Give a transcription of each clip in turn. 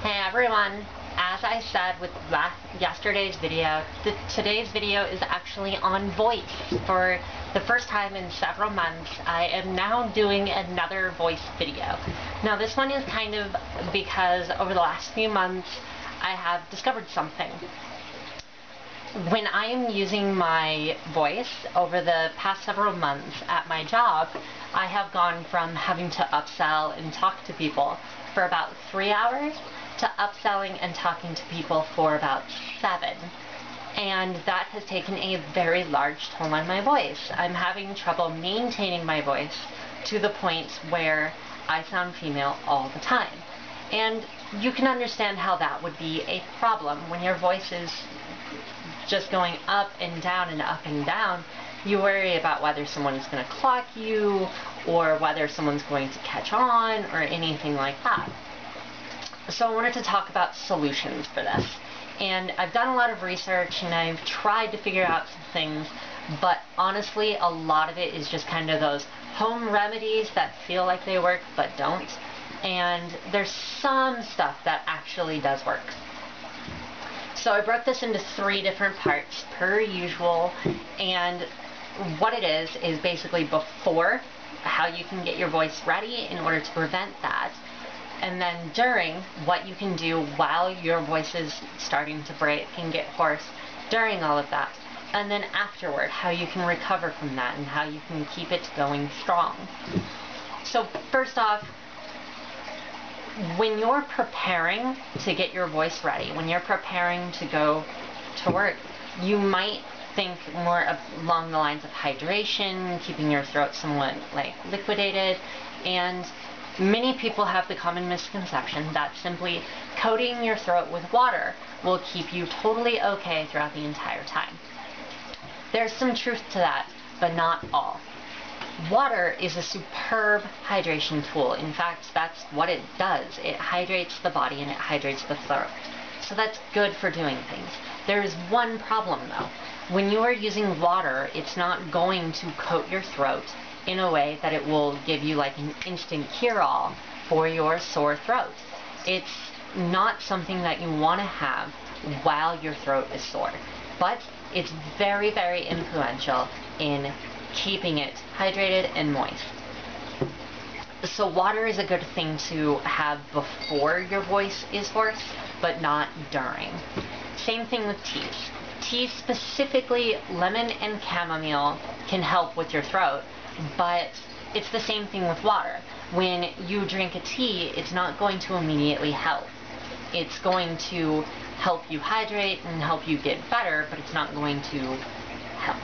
Hey everyone, as I said with yesterday's video, today's video is actually on voice. For the first time in several months, I am now doing another voice video. Now this one is kind of because over the last few months I have discovered something. When I am using my voice over the past several months at my job, I have gone from having to upsell and talk to people for about 3 hours to upselling and talking to people for about 7. And that has taken a very large toll on my voice. I'm having trouble maintaining my voice to the point where I sound female all the time. And you can understand how that would be a problem when your voice is just going up and down and up and down. You worry about whether someone is going to clock you or whether someone's going to catch on or anything like that. So I wanted to talk about solutions for this. And I've done a lot of research and I've tried to figure out some things, but honestly a lot of it is just kind of those home remedies that feel like they work but don't. And there's some stuff that actually does work. So I broke this into 3 different parts per usual, and what it is basically before, how you can get your voice ready in order to prevent that, and then during, what you can do while your voice is starting to break and get hoarse during all of that, and then afterward, how you can recover from that and how you can keep it going strong. So first off, when you're preparing to get your voice ready, when you're preparing to go to work, you might think more along the lines of hydration, keeping your throat somewhat liquidated, and many people have the common misconception that simply coating your throat with water will keep you totally okay throughout the entire time. There's some truth to that, but not all. Water is a superb hydration tool. In fact, that's what it does. It hydrates the body and it hydrates the throat. So that's good for doing things. There is one problem though. When you are using water, it's not going to coat your throat in a way that it will give you like an instant cure-all for your sore throat. It's not something that you want to have while your throat is sore. But it's very, very influential in keeping it hydrated and moist. So water is a good thing to have before your voice is hoarse, but not during. Same thing with teas. Teas, specifically lemon and chamomile, can help with your throat, but it's the same thing with water. When you drink a tea, it's not going to immediately help. It's going to help you hydrate and help you get better, but it's not going to help.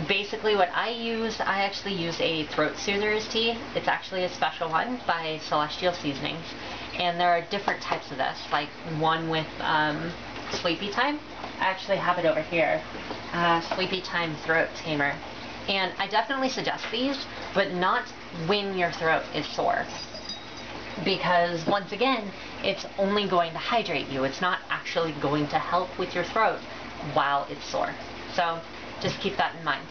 Basically what I actually use a throat soother's tea. It's actually a special one by Celestial Seasonings, and there are different types of this, like one with Sleepy Time. I actually have it over here, Sleepy Time Throat Tamer, and I definitely suggest these, but not when your throat is sore, because once again it's only going to hydrate you. It's not actually going to help with your throat while it's sore. So just keep that in mind.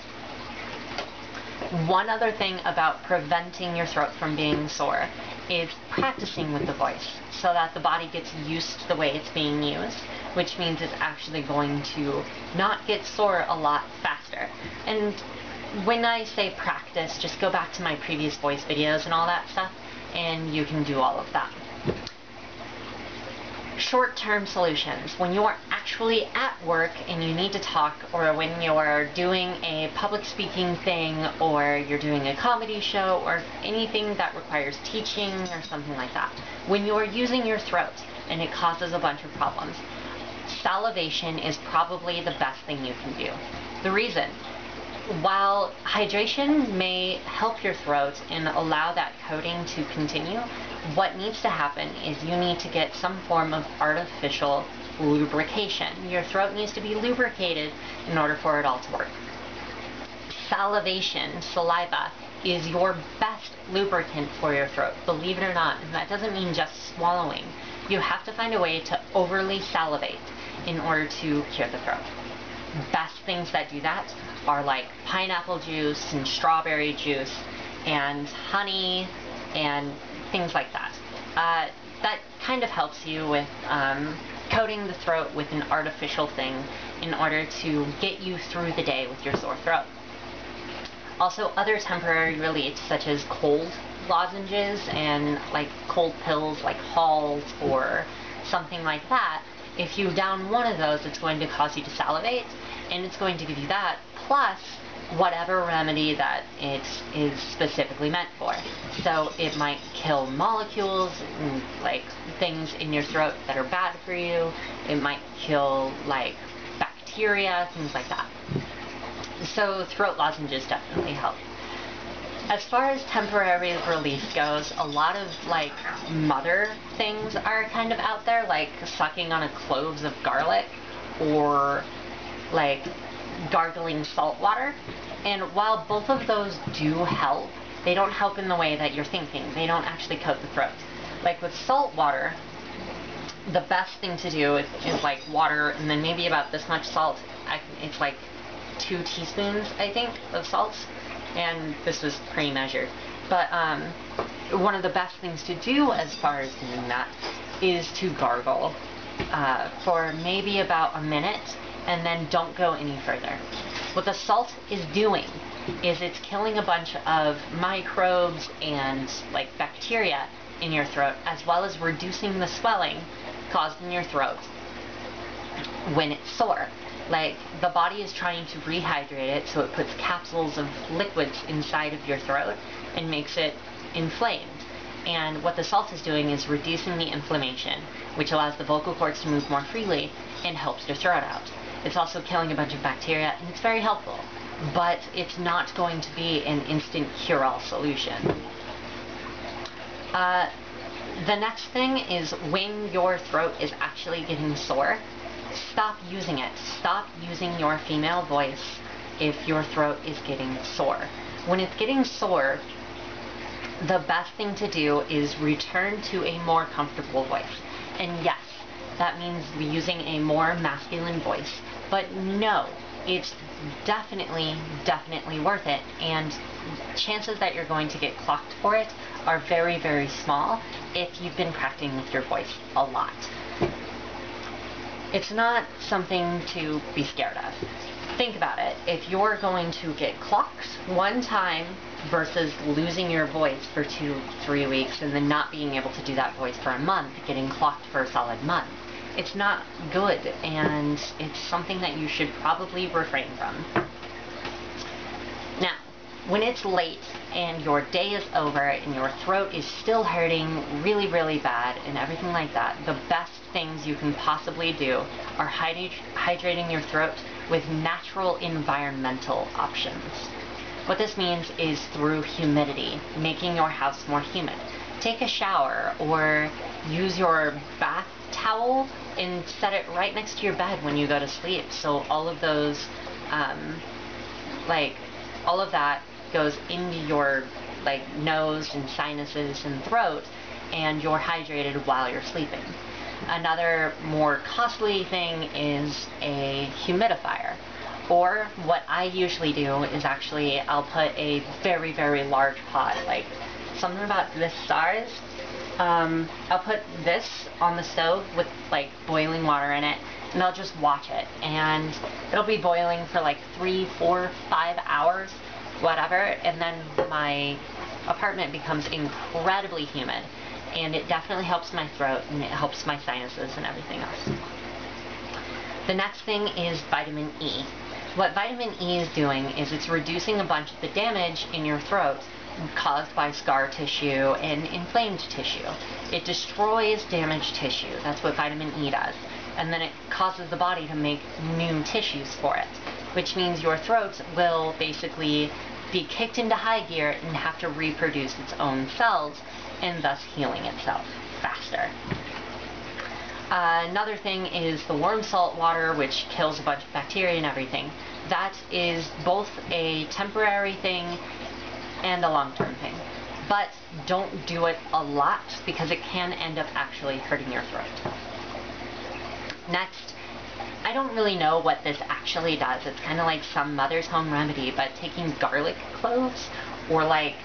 One other thing about preventing your throat from being sore is practicing with the voice so that the body gets used to the way it's being used, which means it's actually going to not get sore a lot faster. And when I say practice, just go back to my previous voice videos and all that stuff, and you can do all of that. Short-term solutions. When you're actually at work and you need to talk, or when you're doing a public speaking thing, or you're doing a comedy show, or anything that requires teaching or something like that, when you're using your throat and it causes a bunch of problems, salivation is probably the best thing you can do. The reason, while hydration may help your throat and allow that coating to continue, what needs to happen is you need to get some form of artificial lubrication. Your throat needs to be lubricated in order for it all to work. Salivation, saliva, is your best lubricant for your throat, believe it or not. And that doesn't mean just swallowing. You have to find a way to overly salivate in order to cure the throat. Best things that do that are like pineapple juice and strawberry juice and honey and things like that. that kind of helps you with coating the throat with an artificial thing in order to get you through the day with your sore throat. Also, other temporary reliefs such as cold lozenges and like cold pills like Halls or something like that, if you down one of those, it's going to cause you to salivate, and it's going to give you that, plus whatever remedy that it is specifically meant for. So it might kill molecules, and, like things in your throat that are bad for you. It might kill like bacteria, things like that. So throat lozenges definitely help. As far as temporary relief goes, a lot of like mother things are kind of out there, like sucking on a cloves of garlic or like gargling salt water. And while both of those do help, they don't help in the way that you're thinking. They don't actually coat the throat. Like with salt water, the best thing to do is like water and then maybe about this much salt. It's like 2 teaspoons, I think, of salt. And this was pre-measured. But one of the best things to do as far as doing that is to gargle for maybe about a minute, and then don't go any further. What the salt is doing is it's killing a bunch of microbes and like bacteria in your throat, as well as reducing the swelling caused in your throat when it's sore. Like, the body is trying to rehydrate it, so it puts capsules of liquids inside of your throat and makes it inflamed. And what the salt is doing is reducing the inflammation, which allows the vocal cords to move more freely and helps your throat out. It's also killing a bunch of bacteria, and it's very helpful, but it's not going to be an instant cure-all solution. The next thing is when your throat is actually getting sore, stop using it. Stop using your female voice if your throat is getting sore. When it's getting sore, the best thing to do is return to a more comfortable voice. And yes, that means using a more masculine voice. But no, it's definitely worth it. And chances that you're going to get clocked for it are very, very small if you've been practicing with your voice a lot. It's not something to be scared of. Think about it. If you're going to get clocked one time versus losing your voice for 2-3 weeks and then not being able to do that voice for a month, getting clocked for a solid month, it's not good, and it's something that you should probably refrain from. Now, when it's late and your day is over and your throat is still hurting really, really bad and everything like that, the best things you can possibly do are hydrating your throat with natural environmental options. What this means is through humidity, making your house more humid. Take a shower or use your bath towel and set it right next to your bed when you go to sleep, so all of those all of that goes into your like nose and sinuses and throat, and you're hydrated while you're sleeping. Another more costly thing is a humidifier, or what I usually do is actually I'll put a very, very large pot, like something about this size. I'll put this on the stove with like boiling water in it, and I'll just watch it, and it'll be boiling for like 3, 4, 5 hours, whatever, and then my apartment becomes incredibly humid, and it definitely helps my throat, and it helps my sinuses and everything else. The next thing is vitamin E. What vitamin E is doing is it's reducing a bunch of the damage in your throat caused by scar tissue and inflamed tissue. It destroys damaged tissue. That's what vitamin E does. And then it causes the body to make new tissues for it, which means your throat will basically be kicked into high gear and have to reproduce its own cells, and thus healing itself faster. Another thing is the warm salt water, which kills a bunch of bacteria and everything. That is both a temporary thing and a long-term thing. But don't do it a lot, because it can end up actually hurting your throat. Next, I don't really know what this actually does. It's kind of like some mother's home remedy, but taking garlic cloves or like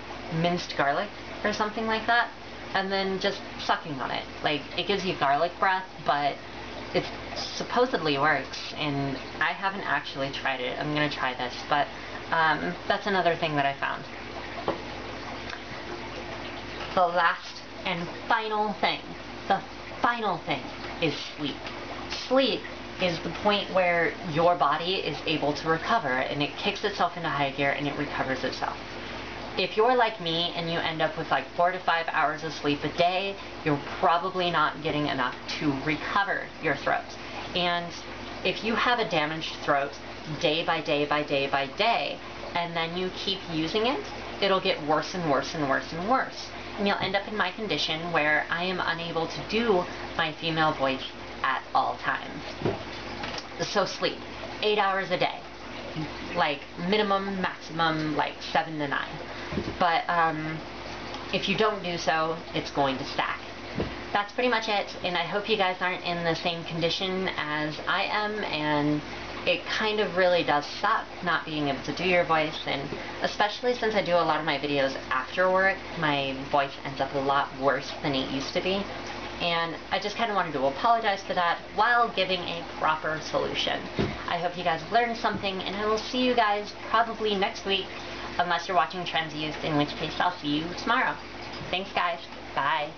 minced garlic or something like that, and then just sucking on it. Like, it gives you garlic breath, but it supposedly works, and I haven't actually tried it. I'm gonna try this, but that's another thing that I found. The last and final thing, is sleep. Sleep is the point where your body is able to recover, and it kicks itself into high gear and it recovers itself. If you're like me and you end up with like 4 to 5 hours of sleep a day, you're probably not getting enough to recover your throat. And if you have a damaged throat day by day by day by day, and then you keep using it, it'll get worse and worse and worse and worse. And you'll end up in my condition where I am unable to do my female voice at all times. So sleep, 8 hours a day, like minimum, maximum, like 7 to 9. But if you don't do so, it's going to stack. That's pretty much it, and I hope you guys aren't in the same condition as I am, and it kind of really does suck not being able to do your voice, and especially since I do a lot of my videos after work, my voice ends up a lot worse than it used to be. And I just kind of wanted to apologize for that while giving a proper solution. I hope you guys learned something, and I will see you guys probably next week, unless you're watching Trends Used, in which case I'll see you tomorrow. Thanks guys. Bye.